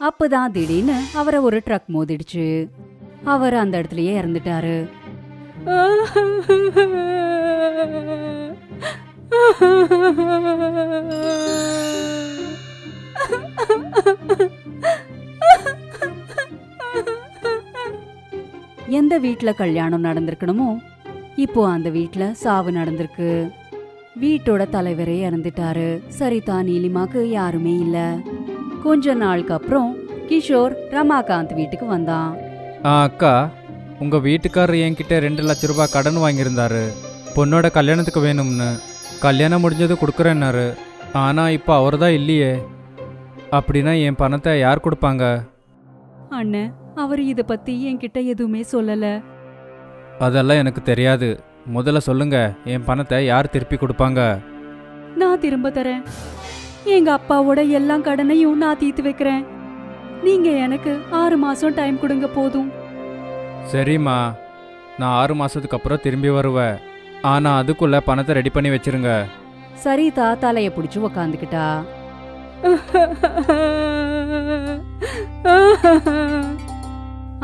அப்பதான் திடீர்னு அவரை ஒரு ட்ரக் மோதிடுச்சு. அவர் அந்த இடத்துலயே இறந்துட்டாரு. எந்த வீட்ல கல்யாணம் நடந்திருக்கணுமோ இப்போ அந்த வீட்ல சாவு நடந்திருக்கு. வீட்டோட தலைவரே இறந்துட்டாரு. சரிதா நீலிமாக்கு யாருமே இல்ல. கொஞ்ச நாளுக்கு அப்புறம் கிஷோர் ரமாகாந்த் வீட்டுக்கு வந்தான். அக்கா, உங்க வீட்டுக்காரர் என்கிட்ட 2 லட்ச ரூபாய் கடன் வாங்கியிருந்தாரு. பொண்ணோட கல்யாணத்துக்கு வேணும்னு. கல்யாணம் முடிஞ்சது கொடுக்குறேன்னாரு. ஆனால் இப்போ அவர் தான் இல்லையே. அப்படின்னா என் பணத்தை யார் கொடுப்பாங்க? அண்ணன் அவர் இத பத்தி என்கிட்ட எதுவுமே சொல்லல. அதெல்லாம் எனக்கு தெரியாது. முதல்ல சொல்லுங்க, என் பணத்தை யார் திருப்பி கொடுப்பாங்க? நான் திரும்ப தரேன். எங்க அப்பாவோட எல்லா கடனையும் நான் தீர்த்து வைக்கிறேன். நீங்க எனக்கு 6 மாசம் டைம் கொடுங்க போதும். சரிம்மா, நான் 6 மாசத்துக்கு அப்புறம் திரும்பி வருவேன். ஆனா அதுக்குள்ள பணத்தை ரெடி பண்ணி வச்சிருங்க. சரிதா தலைய பிடிச்சு உக்காந்துக்கிட்டா.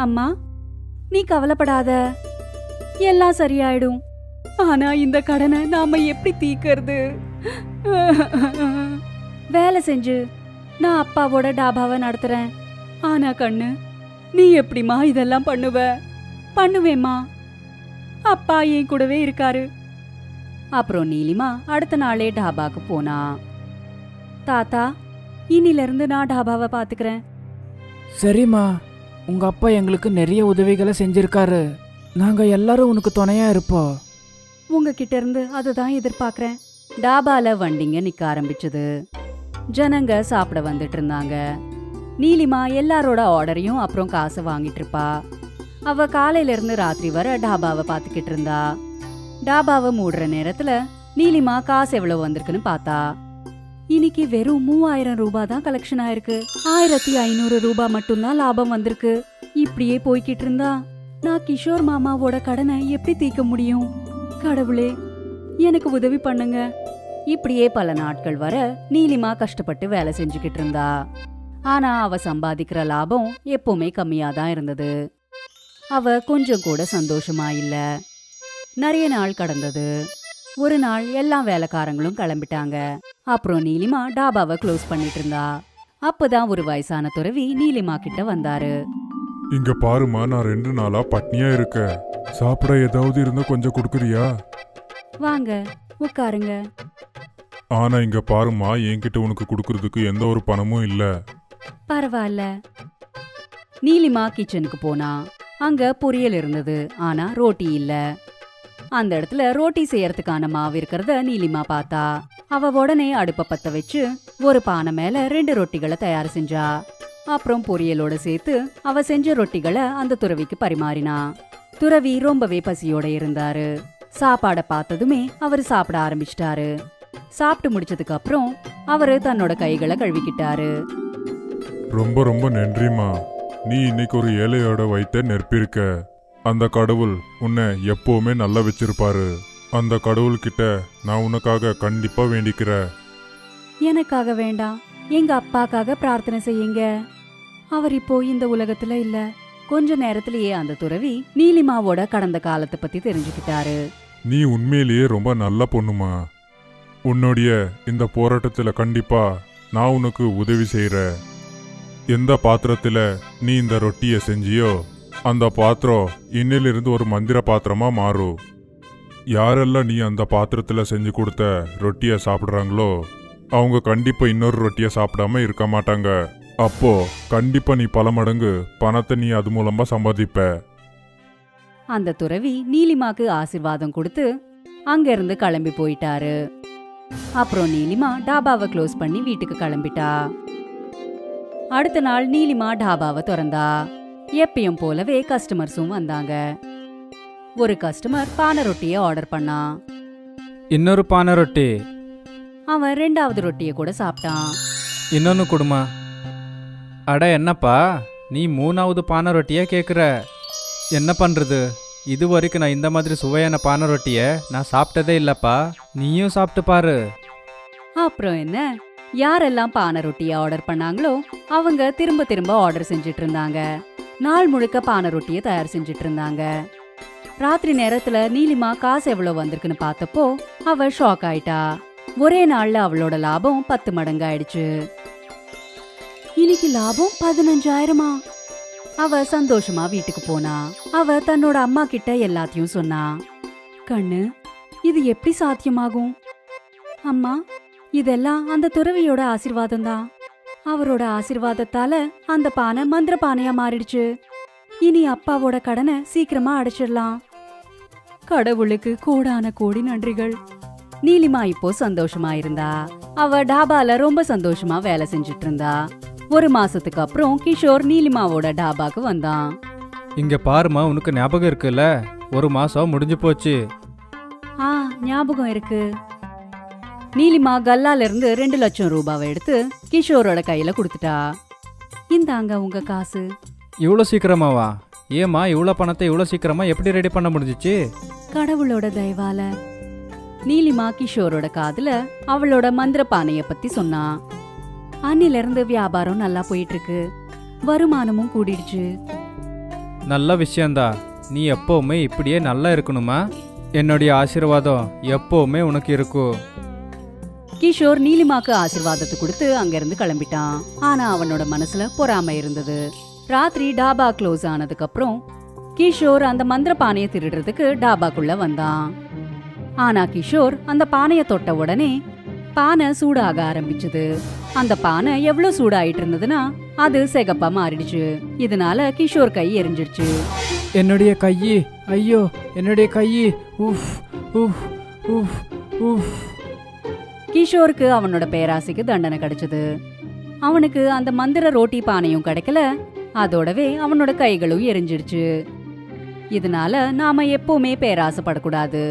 அம்மா, நீ கவலைப்படாத, எல்லாம் சரியாயிடும். ஆனா இந்த கடனை நாம எப்படி தீர்க்கறது? வேலை செஞ்சு நான் அப்பாவோட டாபாவை நடத்துறேன். ஆனா கண்ணு, நீ எப்படிமா இதெல்லாம் பண்ணுவ? பண்ணுவேம்மா, அப்பா என் கூடவே இருக்காரு. அப்புறம் நீலிமா அடுத்த நாளே டாபாக்கு போனா. தாத்தா, இன்னிலிருந்து நான் டாபாவை பாத்துக்கிறேன். சரிம்மா, உங்க அப்பா எங்களுக்கு நிறைய உதவிகளை செஞ்சிருக்காரு. நாங்க எல்லாரும் உனக்கு துணையா இருப்போம். உங்ககிட்ட இருந்து அதுதான் எதிர்பார்க்கறேன். டாபால வண்டிங்க நிக்க ஆரம்பிச்சது. ஜனங்க சாப்பிட வந்துட்டு இருந்தாங்க. நீலிமா எல்லாரோட ஆர்டரையும் அப்புறம் காசை வாங்கிட்டு இருப்பா. அவ காலையில இருந்து ராத்திரி வர டாபாவை பாத்துக்கிட்டு இருந்தா. டாபாவை மூடுற நேரத்துல நீலிமா காசு எவ்வளவு வந்திருக்குன்னு பார்த்தா. இன்னைக்கு வெறும் 3000 ரூபாய் தான் கலெக்ஷன் ஆயிருக்கு. 1500 ரூபாய் மட்டும்தான் லாபம் வந்திருக்கு. இப்படியே போய்கிட்டு இருந்தா நான் கிஷோர் மாமாவோட கடனை எப்படி தீர்க்க முடியும்? கடவுளே, எனக்கு உதவி பண்ணுங்க. இப்படியே பல நாட்கள் வர நீலிமா கஷ்டப்பட்டு வேலை செஞ்சுக்கிட்டு இருந்தா. ஆனா அவ சம்பாதிக்கிற லாபம் எப்பவுமே கம்மியா தான் இருந்தது. அவ கொஞ்சம் கூட சந்தோஷமா இல்ல. நிறைய நாள் கடந்தது. ஒரு நாள் எல்லா வேலைக்காரங்களும் கிளம்பிட்டாங்க. அப்புறம் நீலிமா டாபாவை க்ளோஸ் பண்ணிட்டு இருந்தா. அப்பதான் ஒரு வயசான துறவி நீலிமா கிட்ட வந்தாரு. இங்க பாருமா, நான் 2 நாளா பட்னியா இருக்கேன். சாப்பிட ஏதாவது இருந்தா கொஞ்சம் கொடுக்குறியா? வாங்க, உட்காருங்க. ஆனா இங்க பாருமா, என்கிட்ட உனக்கு கொடுக்கறதுக்கு எந்த ஒரு பணமும் இல்ல. பரவாயில்ல. நீலிமா கிச்சனுக்கு போனா. அங்க பொரியல் இருந்தது, ஆனா ரோட்டி இல்ல. அந்த இடத்துல ரோட்டி செய்யறதுக்கான மாவு இருக்கிறத நீலிமா பார்த்தா. அவ உடனே அடுப்ப பத்த வச்சு ஒரு பானை மேல 2 ரொட்டிகளை தயார் செஞ்சா. அப்புறம் பொரியலோட சேர்த்து அவ செஞ்ச ரொட்டிகளை அந்த துறவிக்கு பரிமாறினா. துறவி ரொம்பவே பசியோட இருந்தாரு. சாப்பாட பார்த்ததுமே அவரு சாப்பிட ஆரம்பிச்சிட்டாரு. சாப்பிட்டு முடிச்சதுக்கு அப்புறம் அவரு தன்னோட கைகளை கழுவிக்கிட்டாரு. ரொம்ப ரொம்ப நன்றிமா. நீ இன்னைக்கு ஒரு ஏழையோட வயித்தை நெருப்பிருக்க. அந்த கடவுள் உன்னை எப்பவுமே நல்லா வச்சிருப்பாரு. அந்த கடவுள் கிட்ட நான் உனக்காக கண்டிப்பா வேண்டிக்கிறேன். எனக்காக வேண்டாம், எங்க அப்பாக்காக பிரார்த்தனை செய்யுங்க. அவர் இப்போ இந்த உலகத்துல இல்ல. கொஞ்ச நேரத்திலேயே அந்த துறவி நீலிமாவோட கடந்த காலத்தை பத்தி தெரிஞ்சுக்கிட்டாரு. நீ உண்மையிலேயே ரொம்ப நல்ல பொண்ணுமா. உன்னுடைய இந்த போராட்டத்துல கண்டிப்பா நான் உனக்கு உதவி செய்யறேன். எந்த பாத்திரத்துல நீ இந்த ரொட்டியை செஞ்சியோ அந்த பாத்திரம் இன்னிலிருந்து ஒரு மந்திர பாத்திரமா மாறும். யாரெல்லாம் நீ அந்த பாத்திரத்துல செஞ்சு கொடுத்த ரொட்டியை சாப்பிட்றாங்களோ அவங்க கண்டிப்பா இன்னொரு ரொட்டியை சாப்பிடாம இருக்க மாட்டாங்க. அப்போ கண்டிப்பா நீ பல மடங்கு பணத்தை நீ அது மூலமா சம்பாதிப்ப. அந்த துறவி நீலிமாக்கு ஆசீர்வாதம் கொடுத்து அங்க இருந்து கிளம்பி போயிட்டாரு. அப்புறம் நீலிமா டாபாவை க்ளோஸ் பண்ணி வீட்டுக்கு கிளம்பிட்டா. அடுத்த நாள் நீலிமா டாபாவை திறந்தா. எப்பயும் போலவே கஸ்டமர்ஸும் வந்தாங்க. ஒரு கஸ்டமர் பானை ரொட்டியை ஆர்டர் பண்ணா. இன்னொரு பானை ரொட்டி. அவன் 2வது ரொட்டியை கூட சாப்பிட்டான். இன்னொன்னு கொடுமா. அட என்னப்பா, நீ 3வது பானை ரொட்டியே கேட்குற. என்ன பண்றது, இது வரைக்கும் நான் இந்த மாதிரி சுவையான பானை ரொட்டியை நான் சாப்பிட்டதே இல்லப்பா. நீயும் சாப்பிட்டு பாரு. அப்புறம் என்ன, யாரெல்லாம் பானை ரொட்டியை ஆர்டர் பண்ணாங்களோ அவங்க திரும்ப திரும்ப ஆர்டர் செஞ்சிட்டு இருந்தாங்க. நாள் முழுக்க பானை ரொட்டியை தயார் செஞ்சிட்டு இருந்தாங்க. ராத்திரி நேரத்துல நீலிமா காசு எவ்வளவு வந்திருக்குன்னு பார்த்தப்போ அவ ஷாக் ஆயிட்டா. ஒரே நாள்ல அவளோட லாபம் 10 மடங்கு ஆயிடுச்சு. இன்னைக்கு லாபம் 15,000. அவ சந்தோஷமா வீட்டுக்கு போனா. அவ தன்னோட அம்மா கிட்ட எல்லாத்தையும் சொன்னா. கண்ணு, இது எப்படி சாத்தியமாகும்? அம்மா, இதெல்லாம் அந்த துறவியோட ஆசீர்வாதம் தான். அவரோட ஆசீர்வாதத்தால அந்த பானை மந்திர பானையா மாறிடுச்சு. இனி அப்பாவோட கடனை சீக்கிரமா அடைச்சிடலாம். கடவுளுக்கு கோடான கோடி நன்றிகள். நீலிமா இப்போ சந்தோஷமா இருந்தா. அவ டாபால ரொம்ப சந்தோஷமா வேலை செஞ்சுட்டு இருந்தா. ஒரு மாசத்துக்கு அப்புறம் கிஷோர் நீலிமாவோட டாபாக்கு வந்தான். இங்க பாருமா, உனக்கு ஞாபகம் இருக்குல்ல, ஒரு மாசம் முடிஞ்சு போச்சு. ஞாபகம் இருக்கு. நீலிமா கல்லால இருந்து 2 லட்சம் ரூபாவை எடுத்து கிஷோரோட கையில கொடுத்துட்டா. இந்தாங்க உங்க காசு. இவ்வளோ சீக்கிரமாவா? ஏமா இவ்வளோ பணத்தை இவ்வளோ சீக்கிரமா எப்படி ரெடி பண்ண முடிஞ்சிச்சு? கடவுளோட தயவால. நீலிமா கிஷோரோட காதுல அவளோட மந்திர பானைய பத்தி சொன்னா. அன்னில இருந்து வியாபாரம் நல்லா போயிட்டு இருக்கு, வருமானமும் கூடிடுச்சு. நல்ல விஷயந்தா. நீ எப்பவுமே இப்படியே நல்லா இருக்கணுமா? என்னுடைய ஆசீர்வாதம் எப்பவுமே உனக்கு இருக்கும். கிஷோர் நீலிமாக்கு ஆசீர்வாதத்தை கொடுத்து அங்கிருந்து கிளம்பிட்டான். ஆனா அவனோட மனசுல பொறாமை இருந்தது. ராத்திரி டாபா க்ளோஸ் ஆனதுக்கு அப்புறம் கிஷோர் அந்த மந்திர பானையை திருடுறதுக்கு டாபாக்குள்ள வந்தான். ஆனா கிஷோர் அந்த பானையை தொட்ட உடனே பானை சூடாக ஆரம்பிச்சது. அந்த பானை எவ்வளவு சூடாயிட்டு இருந்ததுன்னா அது சிகப்பா மாறிடுச்சு. இதனால கிஷோர் கை எரிஞ்சிடுச்சு. என்னுடைய கையி, ஐயோ என்னுடைய கையி, உஃப் உஃப் உஃப் உஃப். கிஷோருக்கு அவனோட பேராசைக்கு தண்டனை கிடைச்சது. அவனுக்கு அந்த மந்திர ரோட்டி பானையும் கிடைக்கல, அதோடவே அவனோட கைகளும் எரிஞ்சிடுச்சு. இதனால நாம எப்பவுமே பேராசைப்படக்கூடாது.